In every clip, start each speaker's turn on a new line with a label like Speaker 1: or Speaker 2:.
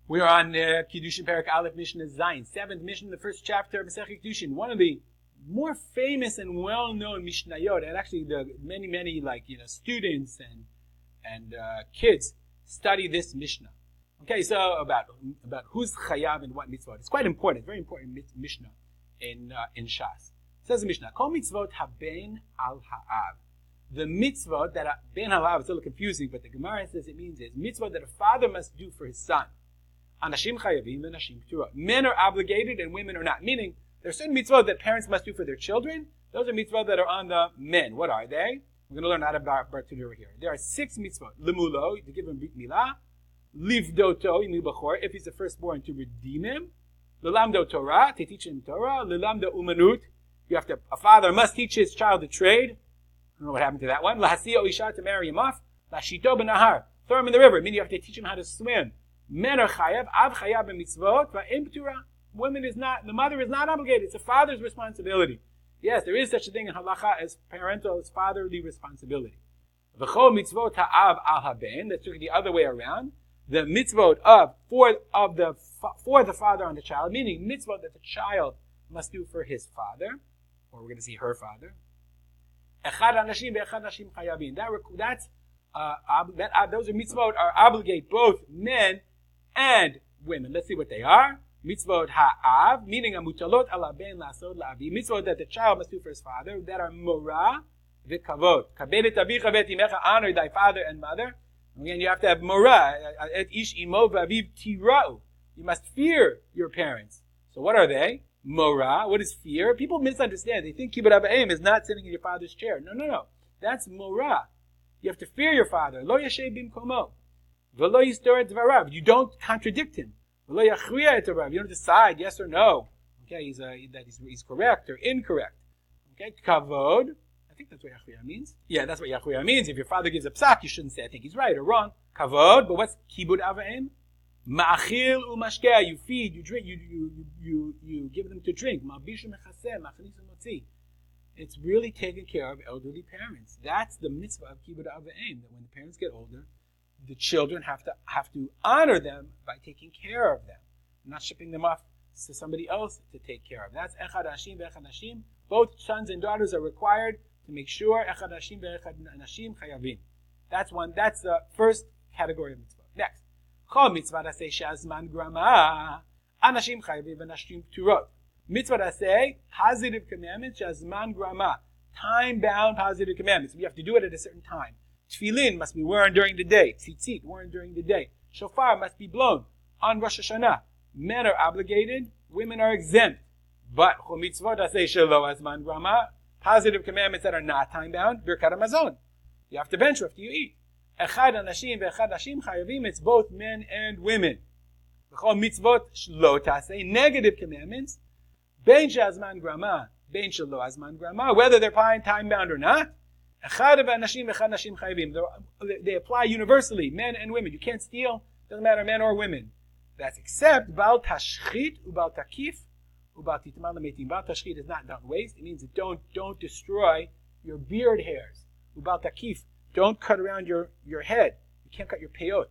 Speaker 1: We are on Kiddushin Perek Aleph Mishnah Zayin, 7th Mishnah, the first chapter of Masechet Kiddushin. One of the more famous and well-known Mishnayot, and actually the many students and kids study this Mishnah. Okay, so about who's chayav and what mitzvot. It's quite important, very important Mishnah in Shas. It says the Mishnah, Kol mitzvot haben al ha'av. The mitzvot that ben ha'av is a little confusing, but the Gemara says it means is mitzvot that a father must do for his son. Anashim chayavim and anashim p'tura. Men are obligated and women are not. Meaning, there are certain mitzvot that parents must do for their children. Those are mitzvot that are on the men. What are they? We're going to learn out of Bar Tudur here. There are 6 mitzvot. Lemulo, to give him brit milah. Livdoto, if he's the firstborn, to redeem him. Lelamdo Torah, to teach him Torah. Lelamdo umanut, a father must teach his child a trade. I don't know what happened to that one. Lahasiyo isha, to marry him off. Lashito b'nahar, throw him in the river, meaning you have to teach him how to swim. Men are chayav, av chayav b'mitzvot, va'im p'tura. Woman is not, the mother is not obligated. It's a father's responsibility. Yes, there is such a thing in halacha as parental, as fatherly responsibility. V'chol mitzvot ha'av al haben, that's the other way around. The mitzvot for the father on the child, meaning mitzvot that the child must do for his father, or we're going to see her father. Echad anashim ve'echad nashim chayavin. Those are mitzvot are obligate both men and women. Let's see what they are. Mitzvot ha'av, meaning amutalot ala ben lasod la'avi. Mitzvot that the child must do for his father, that are morah v'kavod. Kabed et avicha v'et imecha, honor thy father and mother. Again, you have to have morah. Et ish imo v'aviv tira'u. You must fear your parents. So what are they? Morah. What is fear? People misunderstand. They think kibbud avayim is not sitting in your father's chair. No. That's morah. You have to fear your father. Lo yashay bimkomo. V'lo yistor et dvarav. You don't contradict him. V'lo yachriya et dvarav. You don't decide yes or no. Okay, he's correct or incorrect. Okay, kavod. I think that's what yachriya means. Yeah, that's what yachriya means. If your father gives a psak, you shouldn't say I think he's right or wrong. Kavod. But what's kibbud avayim? Ma'achil u'mashkeh. You feed, you drink, you give them to drink. Ma'bishu mechaseh, ma'chanis u'motzi. It's really taking care of elderly parents. That's the mitzvah of kibbud avayim. That when the parents get older, the children have to honor them by taking care of them, not shipping them off to somebody else to take care of. That's echad hashim ve'echad hashim. Both sons and daughters are required to make sure echad hashim ve'echad hashim chayavim. That's the first category of mitzvah. Next, chol mitzvah aseh she'azman grama anashim chayavim v'nashim p'turot. Mitzvah aseh, positive commandments, she'azman grama, time-bound positive commandments. You have to do it at a certain time. Tefillin must be worn during the day. Tzitzit worn during the day. Shofar must be blown on Rosh Hashanah. Men are obligated, women are exempt. But mitzvot aseh shelo azman grama, positive commandments that are not time-bound, birkat hamazon. You have to venture after you eat. Echad anashim ve'echad hashim chayavim, it's both men and women. V'chol mitzvot shlo taseh, negative commandments, bein she'azman grama, bein shelo azman grama, whether they're time-bound or not. They apply universally, men and women. You can't steal, doesn't matter men or women. That's except bal tashchit ubal takif ubal titmal lemetim. Bal tashchit is not don't waste. It means that don't destroy your beard hairs. Ubal takif, don't cut around your head. You can't cut your peyot.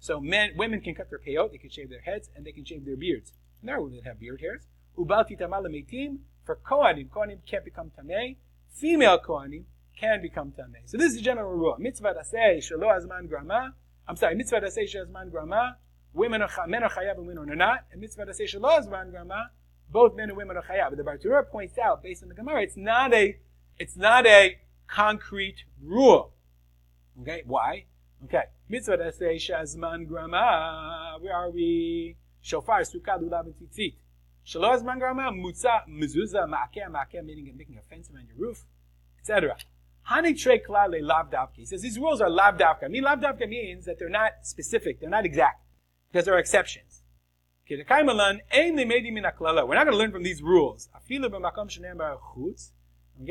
Speaker 1: So women can cut their peyot. They can shave their heads and they can shave their beards. There are women that have beard hairs. Ubal titmal lemetim, for kohanim can't become tamei. Female kohanim can become tamei. So this is the general rule. Mitzvah aseh shelo azman grama. Mitzvah aseh shelo azman grama. Men are chayav and women are not. And mitzvah aseh shelo azman grama. Both men and women are chayav. But the Bar Torah points out, based on the Gemara, it's not a concrete rule. Okay, why? Okay, mitzvah aseh shelo azman grama. Where are we? Shofar, sukkah, lulav, and tzitzit. Shelo azman grama, mutza, mezuzah, ma'akeh, meaning making a fence around your roof, etc. Hani trei klale lav davka. He says these rules are lav davka. Lav davka means that they're not specific, they're not exact, because there are exceptions. We're not going to learn from these rules. Okay,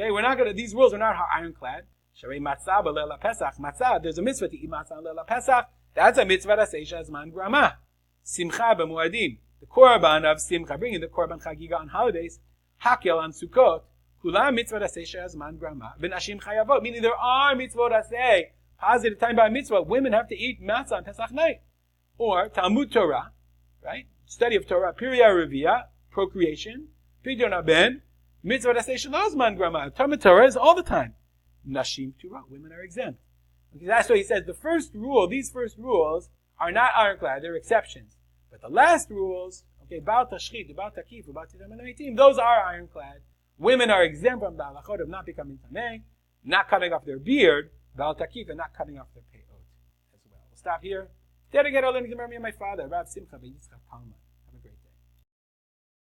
Speaker 1: we're not going to. These rules are not ironclad. Matzah. There's a mitzvah to eat matzah on Leila Pesach. That's a mitzvah that says shazman grama. Simcha b'muadim. The korban of simcha, bringing the korban chagiga on holidays. Hakel on Sukkot. Kulam mitzvot aseh she'azman grama, v'nashim chayavot. Meaning there are mitzvot aseh, positive time by mitzvah. Women have to eat matzah on Pesach night. Or Talmud Torah, right? Study of Torah, Pirya Revia, procreation, Pidyon Ben, Mitzvah Dasei Shalozman Grama. Talmud Torah is all the time. Nashim Turah, women are exempt. Okay, that's what he says. The first rule, these first rules are not ironclad, they're exceptions. But the last rules, okay, Baal Tashchit, Baal Takif, Baal Titam, those are ironclad. Women are exempt from the halachot of not becoming tameh, not cutting off their beard, Baal Takif, and not cutting off their peyot as well. We'll stop here. Dedicated all learning to my father, Rav Simcha ben Yitzchak Talma.